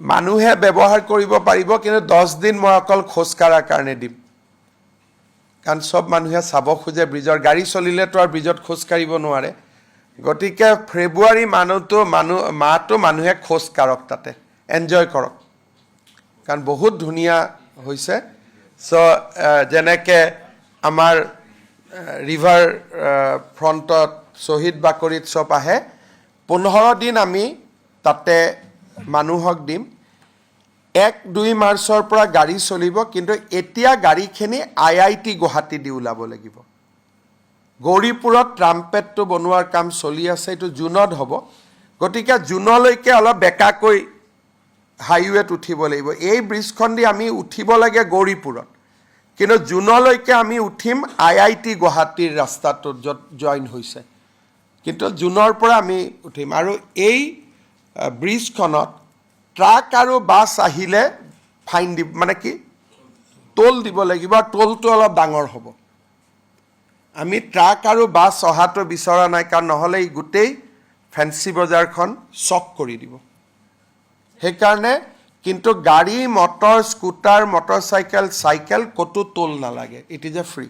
মানুহে ব্যৱহাৰ কৰিব পাৰিব কিন্তু 10 দিন মই অকল খোজ কাঢ়াৰ কাৰণে দিম কাৰণ সব মানুহে চাব খোজে ব্ৰিজৰ গাড়ী চলিলেতো আৰু ব্ৰিজত খোজ কাঢ়িব নোৱাৰে গতিকে ফেব্ৰুৱাৰী মাহটো মানুহে খোজ কাঢ়ক তাতে এনজয় কৰক কাৰণ বহুত ধুনীয়া হৈছে সো যেনেকে আমাৰ ৰিভাৰ ফ্ৰণ্টত শহীদ বাকৰিত সব আহে 15 দিন আমি তাতে মানুহক দিম 1-2 মাৰ্চৰ পৰা গাড়ী চলিব কিন্তু এতিয়া গাড়ীখিনি আইআইটি গুৱাহাটী দি ওলাব লাগিব গৌৰীপুৰত ট্ৰাম্পেটটো বনোৱাৰ কাম চলি আছে এটো জুনত হ'ব গতিকে জুনলৈকে অলপ বেকাকৈ হাইৱেত উঠিব লাগিব এই ব্ৰিজখন দি আমি উঠিব লাগে গৌৰীপুৰত কিন্তু জুনলৈকে আমি উঠিম আইআইটি গুৱাহাটীৰ ৰাস্তাটো জয়েন হৈছে কিন্তু জুনৰ পৰা আমি উঠিম আৰু এই ব্ৰিজখনত ট্ৰাক আৰু বাছ আহিলে ফাইন দিব মানে কি টোল দিব লাগিব টোলটো অলপ ডাঙৰ হ'ব আমি ট্ৰাক আৰু বাছ অহাটো বিচৰা নাই কাৰণ নহলে এই গোটেই ফেন্সি বজাৰখন চক কৰি দিব সেইকাৰণে কিন্তু গাড়ী মটৰ স্কুটাৰ মটৰচাইকেল সাইকেল কতো টোল নালাগে ইট ইজ এ ফ্ৰী